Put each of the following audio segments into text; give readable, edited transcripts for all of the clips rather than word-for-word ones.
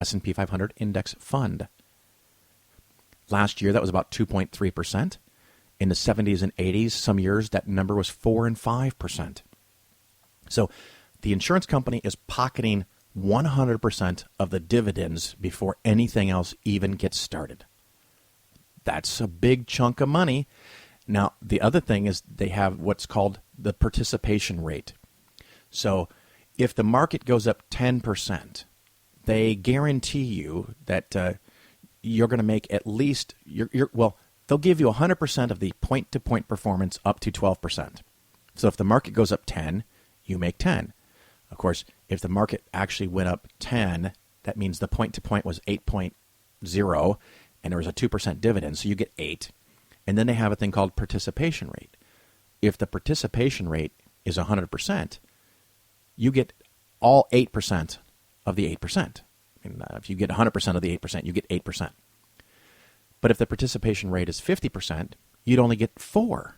S&P 500 index fund. Last year, that was about 2.3%. In the 70s and 80s, some years, that number was 4 and 5%. So the insurance company is pocketing 100% of the dividends before anything else even gets started. That's a big chunk of money. Now, the other thing is they have what's called the participation rate. So if the market goes up 10%, they guarantee you that you're going to make at least, they'll give you 100% of the point-to-point performance up to 12%. So if the market goes up 10, you make 10. Of course, if the market actually went up 10, that means the point-to-point was 8.0, and there was a 2% dividend, so you get 8. And then they have a thing called participation rate. If the participation rate is 100%, you get all 8% of the 8%. And if you get 100% of the 8%, you get 8%. But if the participation rate is 50%, you'd only get 4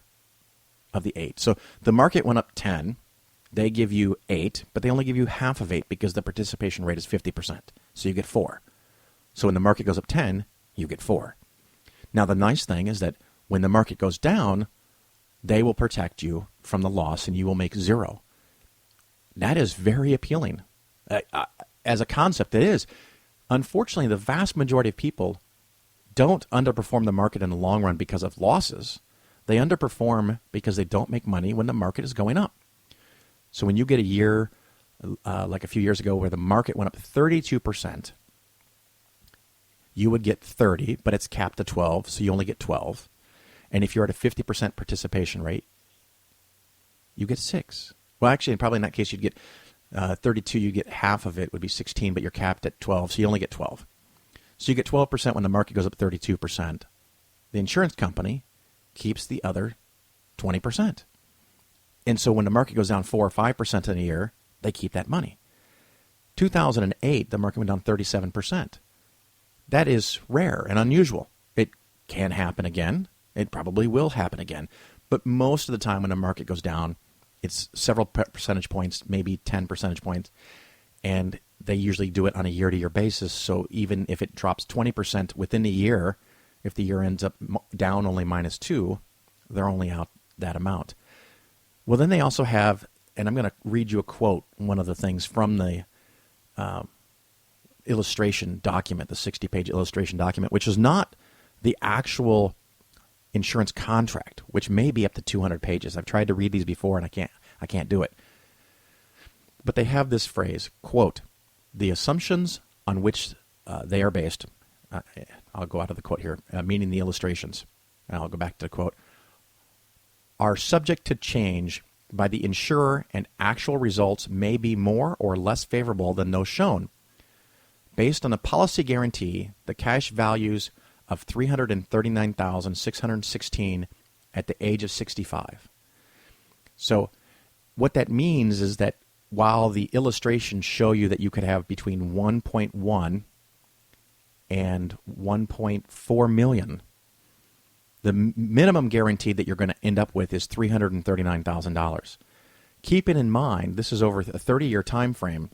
of the 8. So the market went up 10. They give you 8, but they only give you half of 8 because the participation rate is 50%. So you get 4. So when the market goes up 10, you get 4. Now the nice thing is that when the market goes down, they will protect you from the loss and you will make 0. That is very appealing. As a concept, it is. Unfortunately, the vast majority of people don't underperform the market in the long run because of losses. They underperform because they don't make money when the market is going up. So when you get a year, like a few years ago, where the market went up 32%, you would get 30, but it's capped at 12, so you only get 12. And if you're at a 50% participation rate, you get 6. Well, actually, probably in that case, you'd get 32, you get half of it would be 16, but you're capped at 12, so you only get 12. So you get 12% when the market goes up 32%. The insurance company keeps the other 20%. And so when the market goes down 4 or 5% in a year, they keep that money. 2008, the market went down 37%. That is rare and unusual. It can happen again. It probably will happen again. But most of the time when the market goes down, it's several percentage points, maybe 10 percentage points. And they usually do it on a year-to-year basis. So even if it drops 20% within a year, if the year ends up down only -2, they're only out that amount. Well, then they also have, and I'm going to read you a quote, one of the things from the illustration document, the 60-page illustration document, which is not the actual insurance contract, which may be up to 200 pages. I've tried to read these before, and I can't do it. But they have this phrase, quote, "The assumptions on which they are based," I'll go out of the quote here, meaning the illustrations, and I'll go back to the quote, "are subject to change by the insurer, and actual results may be more or less favorable than those shown. Based on the policy guarantee, the cash values of $339,616 at the age of 65. So what that means is that while the illustrations show you that you could have between 1.1 and 1.4 million, the minimum guarantee that you're going to end up with is $339,000. Keeping in mind, this is over a 30-year time frame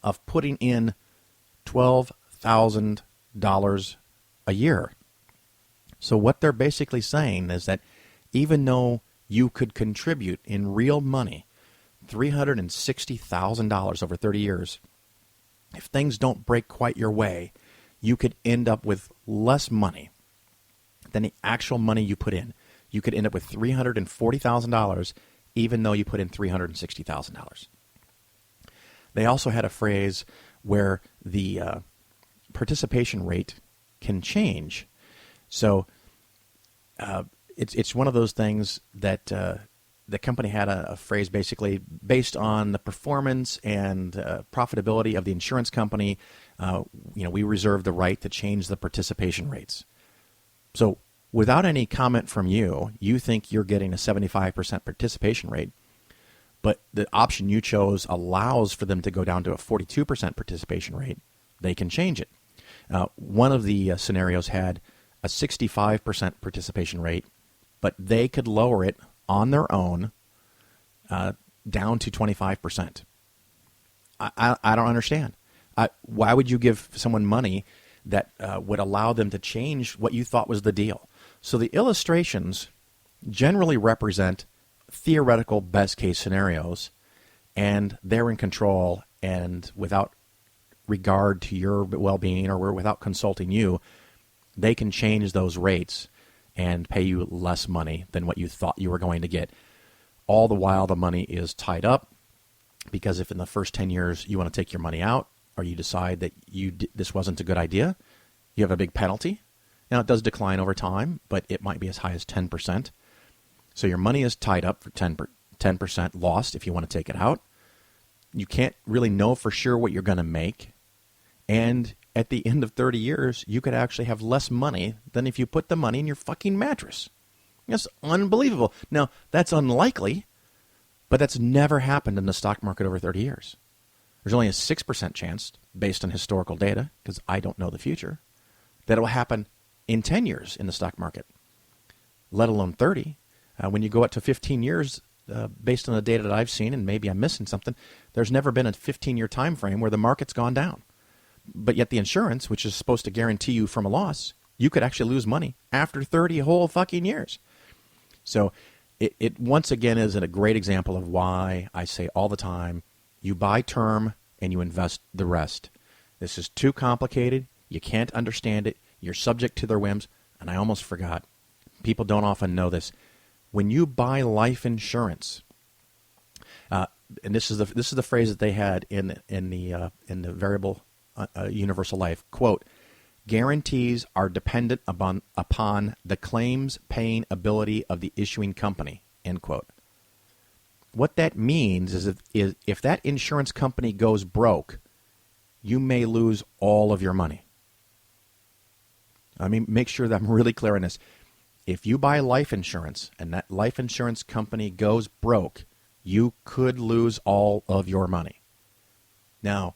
of putting in $12,000 a year. So what they're basically saying is that even though you could contribute in real money $360,000 over 30 years, if things don't break quite your way, you could end up with less money than the actual money you put in. You could end up with $340,000 even though you put in $360,000. They also had a phrase where the participation rate can change. So it's one of those things that the company had a phrase basically based on the performance and profitability of the insurance company. We reserve the right to change the participation rates. So without any comment from you, you think you're getting a 75% participation rate, but the option you chose allows for them to go down to a 42% participation rate. They can change it. One of the scenarios had a 65% participation rate, but they could lower it on their own down to 25%. I don't understand. Why would you give someone money that would allow them to change what you thought was the deal? So the illustrations generally represent theoretical best-case scenarios, and they're in control, and without regard to your well-being or without consulting you, they can change those rates and pay you less money than what you thought you were going to get. All the while, the money is tied up, because if in the first 10 years you want to take your money out, or you decide that this wasn't a good idea, you have a big penalty. Now, it does decline over time, but it might be as high as 10%. So your money is tied up for 10% lost if you want to take it out. You can't really know for sure what you're going to make. And at the end of 30 years, you could actually have less money than if you put the money in your fucking mattress. That's unbelievable. Now, that's unlikely, but that's never happened in the stock market over 30 years. There's only a 6% chance, based on historical data, because I don't know the future, that it will happen in 10 years in the stock market, let alone 30. When you go up to 15 years, based on the data that I've seen, and maybe I'm missing something, there's never been a 15-year time frame where the market's gone down. But yet the insurance, which is supposed to guarantee you from a loss, you could actually lose money after 30 whole fucking years. So it once again is a great example of why I say all the time, you buy term and you invest the rest. This is too complicated. You can't understand it. You're subject to their whims. And I almost forgot. People don't often know this. When you buy life insurance, and this is the phrase that they had in the variable universal life, quote, guarantees are dependent upon the claims paying ability of the issuing company, end quote. What that means is if that insurance company goes broke, you may lose all of your money. I mean, make sure that I'm really clear on this. If you buy life insurance and that life insurance company goes broke, you could lose all of your money. Now,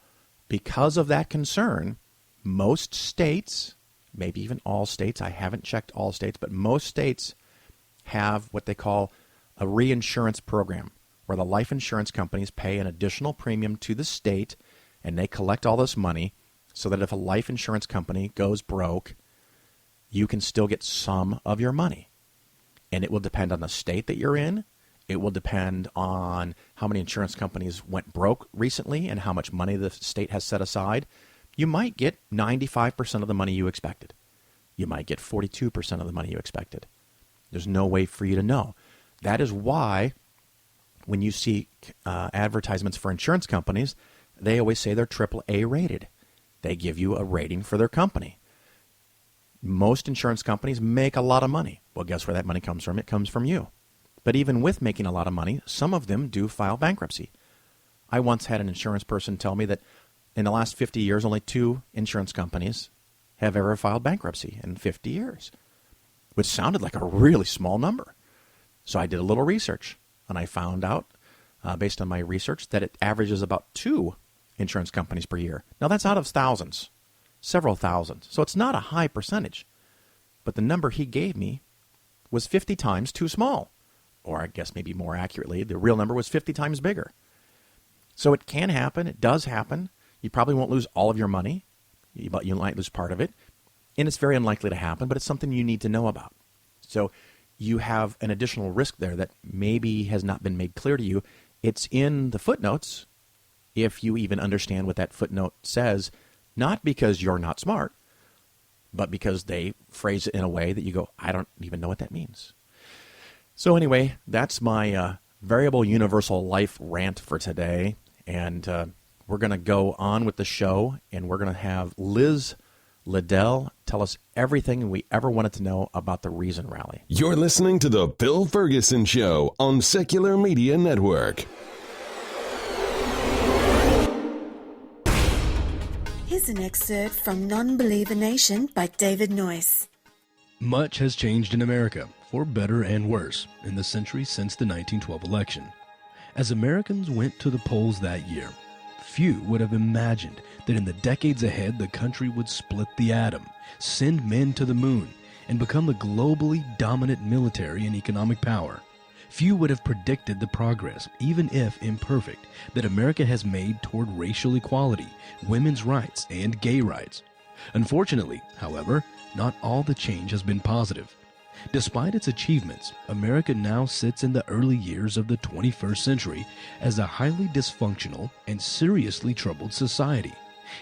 because of that concern, most states, maybe even all states, I haven't checked all states, but most states have what they call a reinsurance program, where the life insurance companies pay an additional premium to the state, and they collect all this money so that if a life insurance company goes broke, you can still get some of your money. And it will depend on the state that you're in. It will depend on how many insurance companies went broke recently and how much money the state has set aside. You might get 95% of the money you expected. You might get 42% of the money you expected. There's no way for you to know. That is why when you see advertisements for insurance companies, they always say they're AAA rated. They give you a rating for their company. Most insurance companies make a lot of money. Well, guess where that money comes from? It comes from you. But even with making a lot of money, some of them do file bankruptcy. I once had an insurance person tell me that in the last 50 years, only 2 insurance companies have ever filed bankruptcy in 50 years, which sounded like a really small number. So I did a little research, and I found out, based on my research, that it averages about 2 insurance companies per year. Now, that's out of thousands, several thousands. So it's not a high percentage. But the number he gave me was 50 times too small. Or I guess maybe more accurately, the real number was 50 times bigger. So it can happen. It does happen. You probably won't lose all of your money, but you might lose part of it. And it's very unlikely to happen, but it's something you need to know about. So you have an additional risk there that maybe has not been made clear to you. It's in the footnotes, if you even understand what that footnote says, not because you're not smart, but because they phrase it in a way that you go, I don't even know what that means. So anyway, that's my variable universal life rant for today. And we're going to go on with the show, and we're going to have Liz Liddell tell us everything we ever wanted to know about the Reason Rally. You're listening to The Bill Ferguson Show on Secular Media Network. Here's an excerpt from Non-Believer Nation by David Noyce. Much has changed in America, for better and worse, in the century since the 1912 election. As Americans went to the polls that year, few would have imagined that in the decades ahead the country would split the atom, send men to the moon, and become the globally dominant military and economic power. few would have predicted the progress, even if imperfect, that America has made toward racial equality, women's rights, and gay rights. Unfortunately, however, not all the change has been positive. Despite its achievements, America now sits in the early years of the 21st century as a highly dysfunctional and seriously troubled society,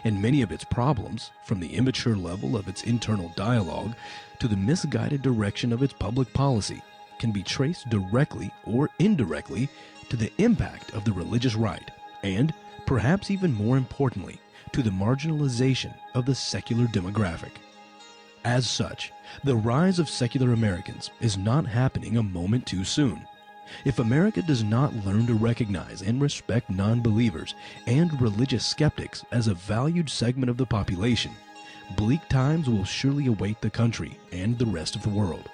and many of its problems, from the immature level of its internal dialogue to the misguided direction of its public policy, can be traced directly or indirectly to the impact of the religious right, and, perhaps even more importantly, to the marginalization of the secular demographic. As such, the rise of secular Americans is not happening a moment too soon. If America does not learn to recognize and respect non-believers and religious skeptics as a valued segment of the population, bleak times will surely await the country and the rest of the world.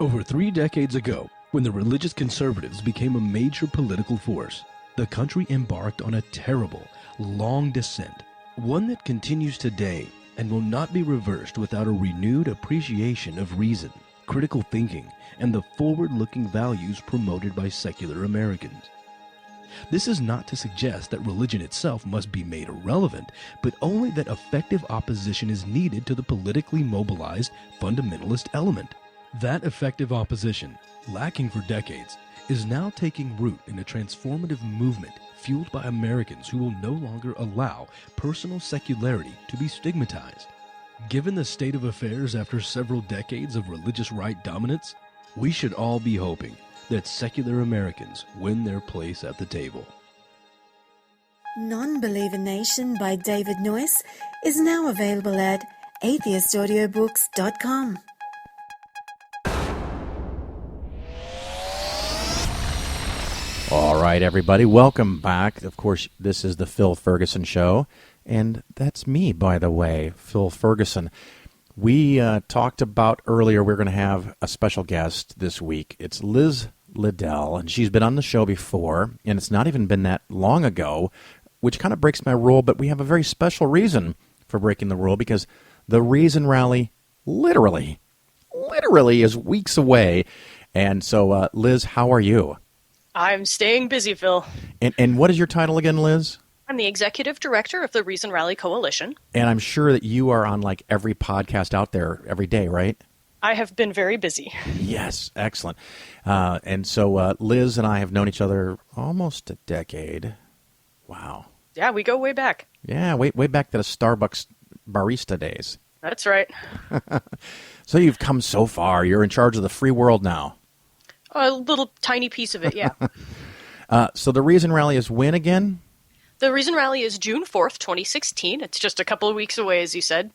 Over 3 decades ago, when the religious conservatives became a major political force, the country embarked on a terrible, long descent, one that continues today and will not be reversed without a renewed appreciation of reason, critical thinking, and the forward-looking values promoted by secular Americans. This is not to suggest that religion itself must be made irrelevant, but only that effective opposition is needed to the politically mobilized fundamentalist element. That effective opposition, lacking for decades, is now taking root in a transformative movement fueled by Americans who will no longer allow personal secularity to be stigmatized. Given the state of affairs after several decades of religious right dominance, we should all be hoping that secular Americans win their place at the table. Non-Believer Nation by David Noyce is now available at atheistaudiobooks.com. All right, everybody, welcome back. Of course, this is the Phil Ferguson Show, and that's me, by the way, Phil Ferguson. We talked about earlier we're going to have a special guest this week. It's Liz Liddell, and she's been on the show before, and it's not even been that long ago, which kind of breaks my rule, but we have a very special reason for breaking the rule, because the Reason Rally literally is weeks away. And so, Liz, how are you? I'm staying busy, Phil. And what is your title again, Liz? I'm the executive director of the Reason Rally Coalition. And I'm sure that you are on like every podcast out there every day, right? I have been very busy. Yes, excellent. And so Liz and I have known each other almost a decade. Wow. Yeah, we go way back. Yeah, way back to the Starbucks barista days. That's right. So you've come so far. You're in charge of the free world now. A little tiny piece of it, yeah. So the Reason Rally is when again? The Reason Rally is June 4th, 2016. It's just a couple of weeks away, as you said.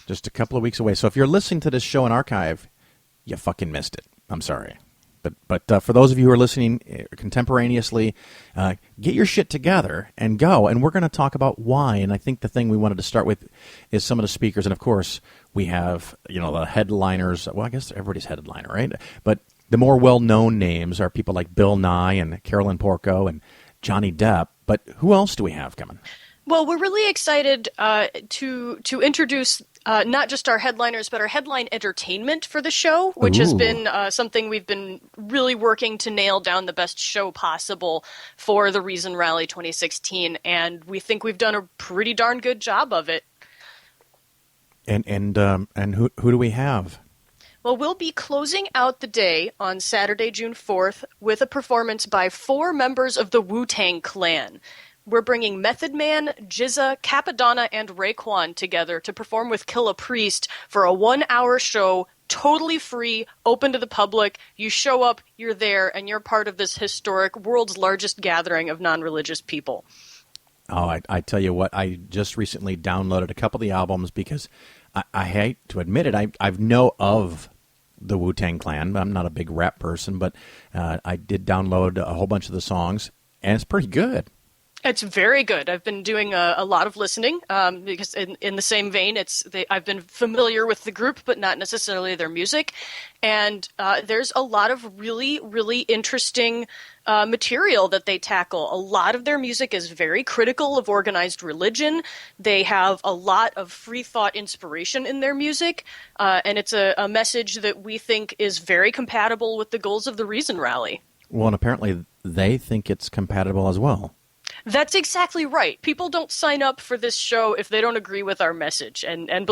Just a couple of weeks away. So if you're listening to this show in archive, you fucking missed it. I'm sorry. But for those of you who are listening contemporaneously, get your shit together and go. And we're going to talk about why. And I think the thing we wanted to start with is some of the speakers. And, of course, we have, the headliners. Well, I guess everybody's headliner, right? But the more well-known names are people like Bill Nye and Carolyn Porco and Johnny Depp. But who else do we have coming? Well, we're really excited to introduce not just our headliners, but our headline entertainment for the show, which has been something we've been really working to nail down the best show possible for the Reason Rally 2016, and we think we've done a pretty darn good job of it. And who do we have? Well, we'll be closing out the day on Saturday, June 4th, with a performance by 4 members of the Wu-Tang Clan. We're bringing Method Man, Jizza, Capadonna, and Raekwon together to perform with Killah Priest for a 1-hour show, totally free, open to the public. You show up, you're there, and you're part of this historic, world's largest gathering of non-religious people. Oh, I tell you what, I just recently downloaded a couple of the albums because I hate to admit it, I know of the Wu-Tang Clan. I'm not a big rap person, but I did download a whole bunch of the songs, and it's pretty good. It's very good. I've been doing a lot of listening because in the same vein, I've been familiar with the group, but not necessarily their music. And there's a lot of really, really interesting material that they tackle. A lot of their music is very critical of organized religion. They have a lot of free thought inspiration in their music. And it's a message that we think is very compatible with the goals of the Reason Rally. Well, and apparently they think it's compatible as well. That's exactly right. People don't sign up for this show if they don't agree with our message. And